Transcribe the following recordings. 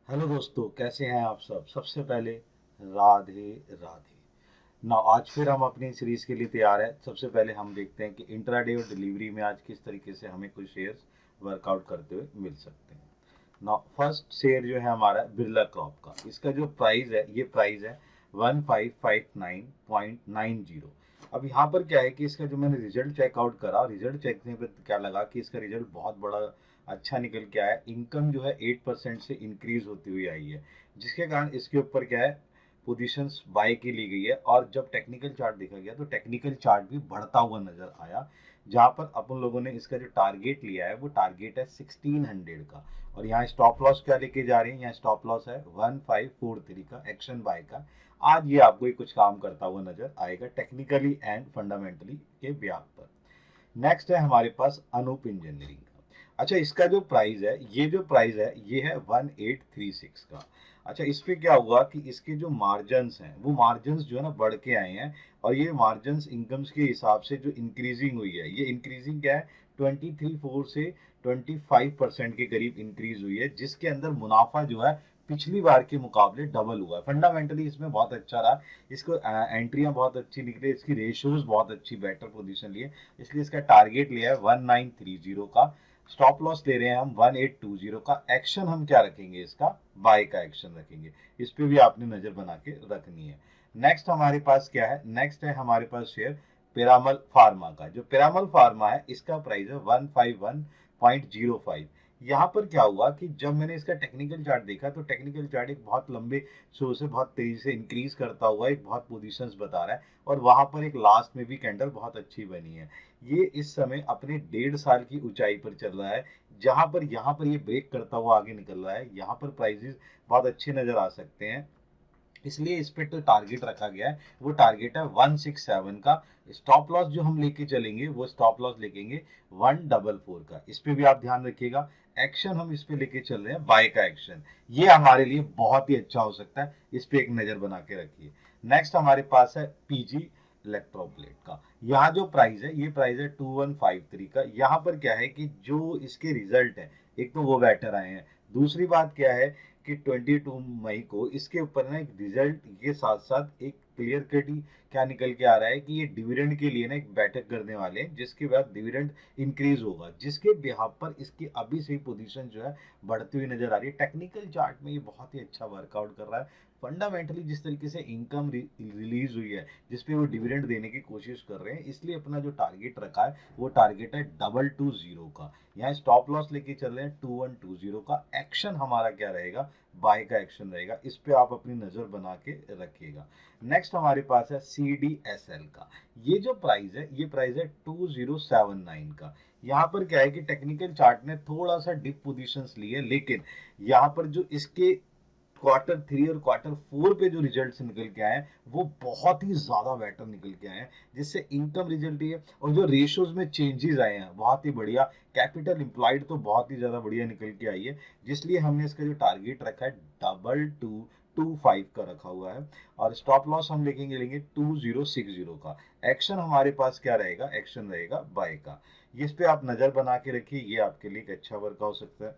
Hello दोस्तों, कैसे हैं आप सब। सबसे पहले राधे राधे। ना आज फिर हम अपनी सीरीज के लिए तैयार हैं। सबसे पहले हम देखते हैं कि इंट्राडे और डिलीवरी में आज किस तरीके से हमें कुछ शेयर्स वर्कआउट करते हुए मिल सकते हैं। ना फर्स्ट शेयर जो है हमारा बिरला क्रॉप का, इसका जो प्राइस है ये प्राइस है 1559.90। अब यहाँ पर क्या है कि इसका जो मैंने रिजल्ट चेकआउट करा, रिजल्ट चेक करने पर क्या लगा कि इसका रिजल्ट बहुत बड़ा अच्छा निकल के आया। इनकम जो है 8% से इंक्रीज होती हुई आई है, जिसके कारण इसके ऊपर क्या है, पोजीशंस बाय की ली गई है। और जब टेक्निकल चार्ट देखा गया तो टेक्निकल चार्ट भी बढ़ता हुआ नजर आया, जहां पर अपन लोगों ने इसका जो टारगेट लिया है वो टारगेट है 1600 का। और यहाँ स्टॉप लॉस क्या लेके जा रहे हैं, यहाँ स्टॉप लॉस है 1543 का, एक्शन बाय का। आज ये आपको ही कुछ काम करता हुआ नजर आएगा टेक्निकली एंड फंडामेंटली के ब्याज पर। नेक्स्ट है हमारे पास अनूप इंजीनियरिंग का। अच्छा, इसका जो प्राइस है, ये जो प्राइस है ये है 1836 का। अच्छा, इस पे क्या हुआ कि इसके जो मार्जिन्स हैं वो मार्जिन्स जो है ना बढ़ के आए हैं। और ये मार्जिन्स इनकम्स के हिसाब से जो इंक्रीजिंग हुई है, ये इंक्रीजिंग क्या है, 23.4 से 25% के करीब इंक्रीज हुई है, जिसके अंदर मुनाफा जो है पिछली बार के मुकाबले डबल हुआ है। फंडामेंटली इसमें बहुत अच्छा रहा। इसको एंट्रियां बहुत अच्छी निकली, इसकी रेशियोज बहुत अच्छी बेटर पोजीशन लिए, इसलिए इसका टारगेट लिया है 1930 का। स्टॉप लॉस ले रहे हैं हम 1820 का। एक्शन हम क्या रखेंगे, इसका बाय का एक्शन रखेंगे। इस पे भी आपने नजर बना के रखनी है। नेक्स्ट हमारे पास क्या है, नेक्स्ट है हमारे पास शेयर पिरामल फार्मा का। जो पिरामल फार्मा है इसका प्राइस है 151.05। यहाँ पर क्या हुआ कि जब मैंने इसका टेक्निकल चार्ट देखा तो टेक्निकल चार्ट एक बहुत लंबे शो से बहुत तेजी से इंक्रीज करता हुआ एक बहुत पोजीशंस बता रहा है। और वहां पर एक लास्ट में भी कैंडल बहुत अच्छी बनी है। ये इस समय अपने 1.5 साल की ऊंचाई पर चल रहा है, जहां पर यहाँ पर ये ब्रेक करता हुआ आगे निकल रहा है। यहाँ पर प्राइजेस बहुत अच्छे नजर आ सकते हैं, इसलिए इस पे तो टारगेट रखा गया है। वो टारगेट है 167 का। स्टॉप लॉस जो हम लेके चलेंगे वो स्टॉप लॉस लेंगे 144 का। इस पे भी आप ध्यान रखिएगा। एक्शन हम इस पे लेके चल रहे हैं बाय का एक्शन, ये हमारे लिए बहुत ही अच्छा हो सकता है। इस पे एक नजर बना के रखिए। नेक्स्ट हमारे पास है पीजी इलेक्ट्रोप्लेट का। यहाँ जो प्राइस है ये प्राइस है 2153 का। यहाँ पर क्या है कि जो इसके रिजल्ट है, एक तो वो बेटर आए हैं। दूसरी बात क्या है कि 22 मई को इसके ऊपर ना एक रिजल्ट के साथ साथ एक क्लियर कट ही क्या निकल के आ रहा है कि ये डिविडेंड के लिए ना एक बैठक करने वाले हैं, जिसके बाद डिविडेंड इंक्रीज होगा, जिसके बिहाफ पर इसकी अभी से ही पोजीशन जो है बढ़ती हुई नजर आ रही है। टेक्निकल चार्ट में ये बहुत ही अच्छा वर्कआउट कर रहा है। फंडामेंटली जिस तरीके से इनकम रिलीज हुई है, जिसपे वो डिविडेंड देने की कोशिश कर रहे हैं, इसलिए अपना जो टारगेट रखा है वो टारगेट है 220 का। यहाँ स्टॉप लॉस लेके चल रहे हैं 2120 का। एक्शन हमारा क्या रहेगा, बाय का एक्शन रहेगा। इस पे आप अपनी नजर बना के रखिएगा। नेक्स्ट हमारे पास है CDSL का। ये जो प्राइस है ये प्राइस है 2079 का। यहाँ पर क्या है कि टेक्निकल चार्ट ने थोड़ा सा डिप पोजीशंस ली है, लेकिन यहाँ पर जो इसके क्वार्टर 3 और क्वार्टर 4 पे जो रिजल्ट्स निकल के आए हैं वो बहुत ही ज्यादा बेटर निकल के आए हैं, जिससे इनकम रिजल्ट है और जो रेशियोज में चेंजेस आए हैं बहुत ही बढ़िया। कैपिटल इंप्लॉयड तो बहुत ही ज्यादा बढ़िया निकल के आई है, जिसलिए हमने इसका जो टारगेट रखा है 2225 का रखा हुआ है। और स्टॉप लॉस हम लेंगे 2060 का। एक्शन हमारे पास क्या रहेगा, एक्शन रहेगा बाय का। इस पे आप नजर बना के रखिए, ये आपके लिए एक अच्छा वर्क हो सकता है।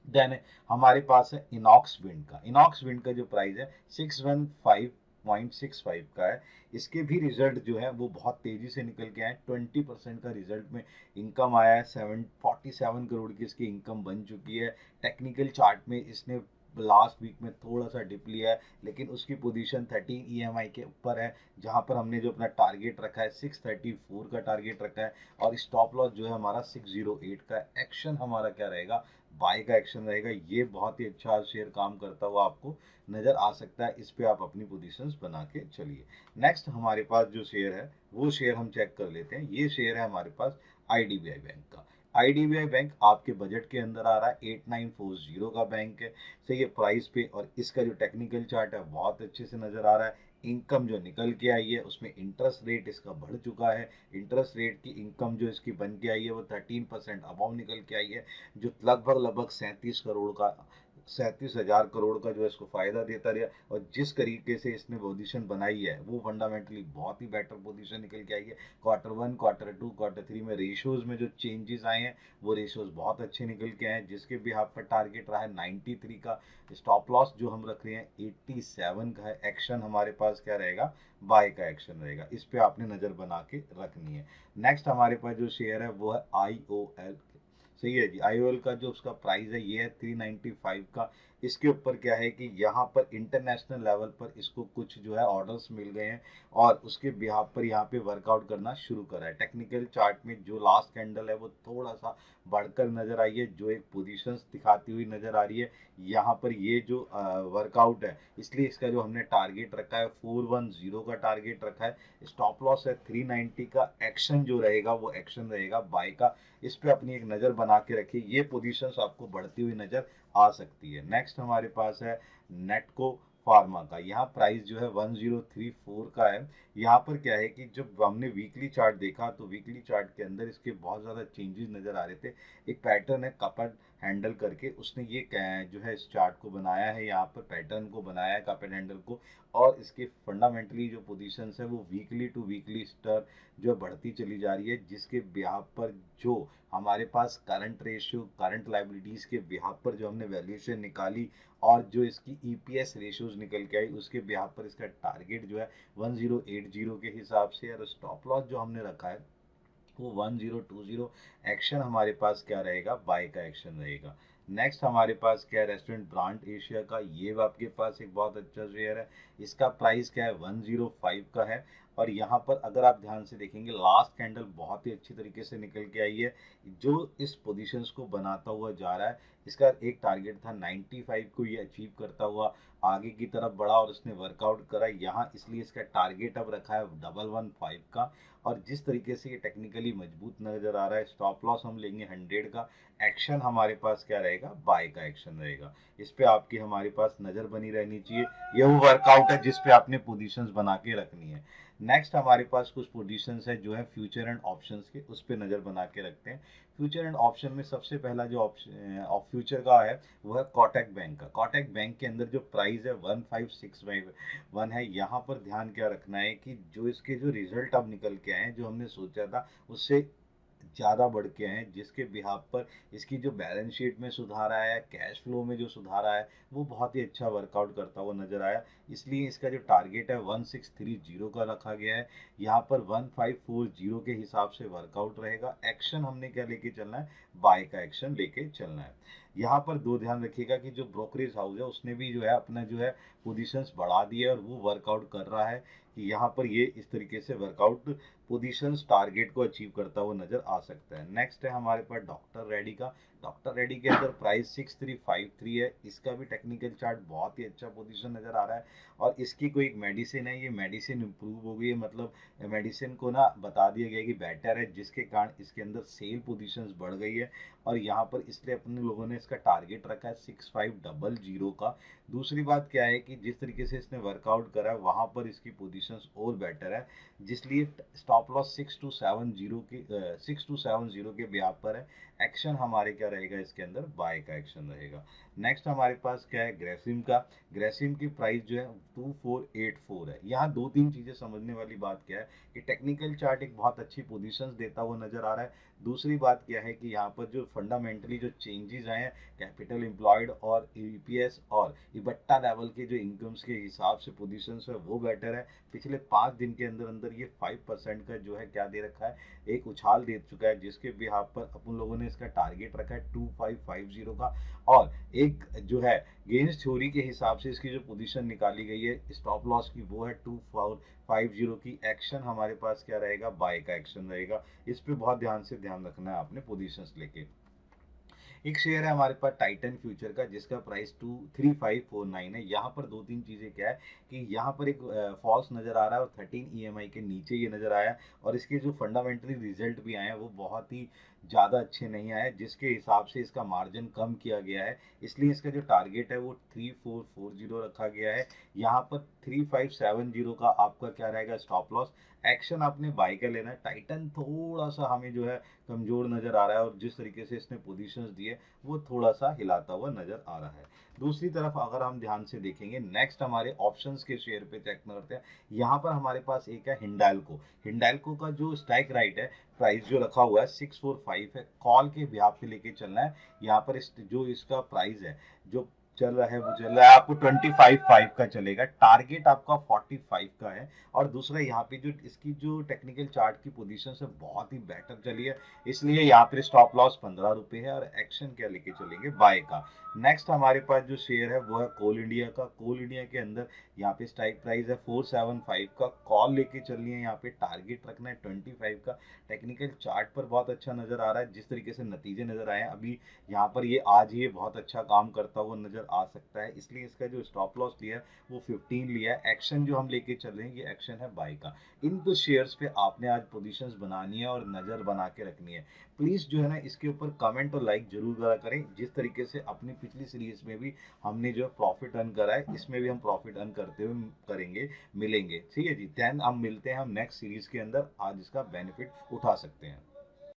देन हमारे पास है इनॉक्स विंड का। इनॉक्स विंड का जो प्राइस है 615.65 का है। इसके भी रिजल्ट जो है वो बहुत तेजी से निकल के आए। 20% का रिजल्ट में इनकम आया है। 747 करोड़ की इसकी इनकम बन चुकी है। टेक्निकल चार्ट में इसने लास्ट वीक में थोड़ा सा डिप लिया है, लेकिन उसकी पोजीशन 13 EMI के ऊपर है, जहां पर हमने जो अपना टारगेट रखा है 634 का टारगेट रखा है। और स्टॉप लॉस जो है हमारा 608 का। एक्शन हमारा क्या रहेगा, बाय का एक्शन रहेगा। ये बहुत ही अच्छा शेयर काम करता हुआ आपको नजर आ सकता है। इस पे आप अपनी पोजीशंस बना के चलिए। नेक्स्ट हमारे पास जो शेयर है वो शेयर हम चेक कर लेते हैं। ये शेयर है हमारे पास IDBI बैंक का। IDBI बैंक आपके बजट के अंदर आ रहा है, 8940 का बैंक है। सही है प्राइस पे, और इसका जो टेक्निकल चार्ट है बहुत अच्छे से नजर आ रहा है। इनकम जो निकल के आई है उसमें इंटरेस्ट रेट इसका बढ़ चुका है। इंटरेस्ट रेट की इनकम जो इसकी बन के आई है वो 13% अबाव निकल के आई है, जो लगभग लगभग 37 करोड़ का 37,000 करोड़ का जो है इसको फायदा देता रहा। और जिस तरीके से इसने पोजीशन बनाई है वो फंडामेंटली बहुत ही बेटर पोजीशन निकल के आई है। Q1, Q2, Q3 में रेशियोज में जो चेंजेस आए हैं वो रेशियोज बहुत अच्छे निकल के आए हैं, जिसके भी आप पर टारगेट रहा है 93 का। स्टॉप लॉस जो हम रख रहे हैं 87 का है। एक्शन हमारे पास क्या रहेगा, बाय का एक्शन रहेगा, इस पे आपने नजर बना के रखनी है। नेक्स्ट हमारे पास जो शेयर है वो है IOL। सही है जी, आईओएल का जो उसका प्राइस है ये है 395 का। इसके ऊपर क्या है कि यहाँ पर इंटरनेशनल लेवल पर इसको कुछ जो है ऑर्डर्स मिल गए हैं और उसके बिहाफ पर यहाँ पे वर्कआउट करना शुरू करा है। टेक्निकल चार्ट में जो लास्ट कैंडल है वो थोड़ा सा बढ़कर नजर आई है, जो एक पोजीशंस दिखाती हुई नजर आ रही है। यहाँ पर ये जो वर्कआउट है, इसलिए इसका जो हमने टारगेट रखा है 410 का टारगेट रखा है। स्टॉप लॉस है 390 का। एक्शन जो रहेगा वो एक्शन रहेगा बाय का। इस पे अपनी एक नज़र बना के रखिए, ये पोजीशंस आपको बढ़ती हुई नज़र आ सकती है। नेक्स्ट हमारे पास है नेटको फार्मा का। यहाँ प्राइस जो है 1034 का है। यहाँ पर क्या है कि जब हमने वीकली चार्ट देखा तो वीकली चार्ट के अंदर इसके बहुत ज़्यादा चेंजेस नज़र आ रहे थे। एक पैटर्न है कपट हैंडल करके, उसने ये जो है इस चार्ट को बनाया है, यहाँ पर पैटर्न को बनाया है कपट हैंडल को। और इसके फंडामेंटली जो पोजीशंस है वो वीकली टू वीकली स्टर जो बढ़ती चली जा रही है, जिसके बिहाफ पर जो हमारे पास करंट रेशियो, करंट लाइबिलिटीज के बिहाफ पर जो हमने वैल्यूएशन निकाली और जो इसकी ईपीएस रेशियोज निकल के आई, उसके बिहाफ पर इसका टारगेट जो है 1080 के हिसाब से। और स्टॉप लॉस जो हमने रखा है वो 1020। एक्शन हमारे पास क्या रहेगा, बाय का एक्शन रहेगा। नेक्स्ट हमारे पास क्या है, रेस्टोरेंट ब्रांड एशिया का। ये आपके पास एक बहुत अच्छा शेयर है। इसका प्राइस क्या है, 105 का है। और यहाँ पर अगर आप ध्यान से देखेंगे लास्ट कैंडल बहुत ही अच्छी तरीके से निकल के आई है, जो इस पोजीशंस को बनाता हुआ जा रहा है। इसका एक टारगेट था 95 को, ये अचीव करता हुआ आगे की तरफ बढ़ा और इसने वर्कआउट करा यहाँ, इसलिए इसका टारगेट अब रखा है 115 का। और जिस तरीके से ये टेक्निकली मजबूत नजर आ रहा है, स्टॉप लॉस हम लेंगे 100 का। एक्शन हमारे पास क्या रहेगा, बाय का एक्शन रहेगा। इस पे आपकी हमारे पास नजर बनी रहनी चाहिए। ये वो वर्कआउट है जिस पे आपने पोजीशंस बना के रखनी है। नेक्स्ट हमारे पास कुछ पोजीशंस है जो है फ्यूचर एंड ऑप्शंस के, उस पे नजर बना के रखते हैं। फ्यूचर एंड ऑप्शन में सबसे पहला जो ऑप्शन फ्यूचर का है वो है कोटक बैंक का। कोटक बैंक के अंदर जो प्राइस है 15651 है। यहाँ पर ध्यान क्या रखना है कि जो इसके जो रिजल्ट अब निकल के आए हैं, जो हमने सोचा था उससे ज़्यादा बढ़ के हैं, जिसके बिहाफ पर इसकी जो बैलेंस शीट में सुधार आया है, कैश फ्लो में जो सुधार आया है, वो बहुत ही अच्छा वर्कआउट करता हुआ नजर आया। इसलिए इसका जो टारगेट है 1630 का रखा गया है। यहाँ पर 1540 के हिसाब से वर्कआउट रहेगा। एक्शन हमने क्या लेके चलना है, बाय का एक्शन लेके चलना है। यहाँ पर दो ध्यान रखिएगा कि जो ब्रोकरेज हाउस है उसने भी जो है अपना जो है पोजीशंस बढ़ा दी है और वो वर्कआउट कर रहा है कि यहाँ पर ये इस तरीके से वर्कआउट पोजीशंस टारगेट को अचीव करता हुआ नजर आ सकता है। नेक्स्ट है हमारे पास डॉक्टर रेड्डी का। डॉक्टर रेड्डी के अंदर प्राइस 6353 है। इसका भी टेक्निकल चार्ट बहुत ही अच्छा पोजीशन नजर आ रहा है। और इसकी कोई एक मेडिसिन है, ये मेडिसिन इंप्रूव हो गई है, मतलब मेडिसिन को ना बता दिया गया कि बेटर है, जिसके कारण इसके अंदर सेल पोजीशंस बढ़ गई है। और यहाँ पर इसलिए अपने लोगों ने इसका टारगेट रखा है 6500 का। दूसरी बात क्या है कि जिस तरीके से इसने वर्कआउट करा है वहां पर इसकी पोजीशंस और बेटर है, जिसलिए स्टॉप लॉस 6270 के ब्याह पर है। एक्शन हमारे क्या रहेगा, इसके अंदर बाय का एक्शन रहेगा। नेक्स्ट हमारे पास क्या है, ग्रेसिम का। ग्रेसिम की प्राइस जो है 2484 है। यहाँ दो तीन चीजें समझने वाली बात क्या है कि टेक्निकल चार्ट एक बहुत अच्छी पोजीशंस देता हुआ नजर आ रहा है। दूसरी बात क्या है कि यहाँ पर जो फंडामेंटली जो चेंजेस आए हैं कैपिटल एम्प्लॉयड और ईपीएस और इबट्टा लेवल के जो इनकम्स के हिसाब से पोजीशंस है वो बेटर है। पिछले 5 दिन के अंदर अंदर ये 5% का जो है क्या दे रखा है, एक उछाल दे चुका है, जिसके बिहाफ पर अपन लोगों ने इसका टारगेट रखा है 2550 का। और एक जो है गेंस थ्योरी के हिसाब से इसकी जो पोजीशन निकाली गई है स्टॉप लॉस की वो है 2450 की। एक्शन हमारे पास क्या रहेगा, बाय का एक्शन रहेगा। इस पे बहुत ध्यान से ध्यान रखना है आपने पोजीशंस लेके। एक शेयर है हमारे पास टाइटन फ्यूचर का, जिसका प्राइस 23549 है। यहाँ पर दो तीन चीजें क्या है कि यहाँ पर एक फॉल्स नजर आ रहा है और 13 ईएमआई के नीचे ये नजर आया है। और इसके जो फंडामेंटली रिजल्ट भी आए हैं वो बहुत ही ज़्यादा अच्छे नहीं आए, जिसके हिसाब से इसका मार्जिन कम किया गया है। इसलिए इसका जो टारगेट है वो 3440 रखा गया है। यहाँ पर 3570 का आपका क्या रहेगा, स्टॉप लॉस। एक्शन आपने बाय का लेना है। टाइटन थोड़ा सा हमें जो है कमजोर नजर आ रहा है और जिस तरीके से इसने पोजीशंस दिए वो थोड़ा सा हिलाता हुआ नजर आ रहा है। दूसरी तरफ अगर हम ध्यान से देखेंगे, नेक्स्ट हमारे ऑप्शंस के शेयर पे चेक करते हैं। यहाँ पर हमारे पास एक है हिंडाल्को। हिंडाल्को का जो स्ट्राइक राइट है, प्राइस जो रखा हुआ है 645 है, कॉल के ब्याह पे लेके चलना है। यहाँ पर जो इसका प्राइस है जो चल रहा है वो चल रहा है आपको 25.5 का चलेगा, टारगेट आपका 45 का है। और दूसरा यहाँ पे जो इसकी जो टेक्निकल चार्ट की पोजीशन है बहुत ही बेटर चली है, इसलिए यहाँ पे स्टॉप लॉस 15 रुपए है और एक्शन क्या लेके चलेंगे, बाय का। नेक्स्ट हमारे पास जो शेयर है वो है कोल इंडिया का। कोल इंडिया के अंदर यहाँ पे स्ट्राइक प्राइस है 475 का, कॉल लेके चलनी है, यहाँ पे टारगेट रखना है 25 का। टेक्निकल चार्ट पर बहुत अच्छा नजर आ रहा है, जिस तरीके से नतीजे नजर आए हैं अभी यहाँ पर, ये आज ये बहुत अच्छा काम करता हुआ नजर आ सकता है, इसलिए इसका जो स्टॉप लॉस लिया है वो 15 लिया है। एक्शन जो हम लेके चल रहे हैं ये एक्शन है बाय का। इन कुछ शेयर्स पे आपने आज पोजीशंस बनानी है और नजर बना के रखनी है। प्लीज जो है ना इसके ऊपर कमेंट और लाइक जरूर करा करें, जिस तरीके से अपनी पिछली सीरीज में भी हमने जो प्रॉफिट अर्न करा है, इसमें भी हम प्रॉफिट अर्न करते हुए करेंगे, मिलेंगे। ठीक है जी, देन हम मिलते हैं हम नेक्स्ट सीरीज के अंदर, आज इसका बेनिफिट उठा सकते हैं।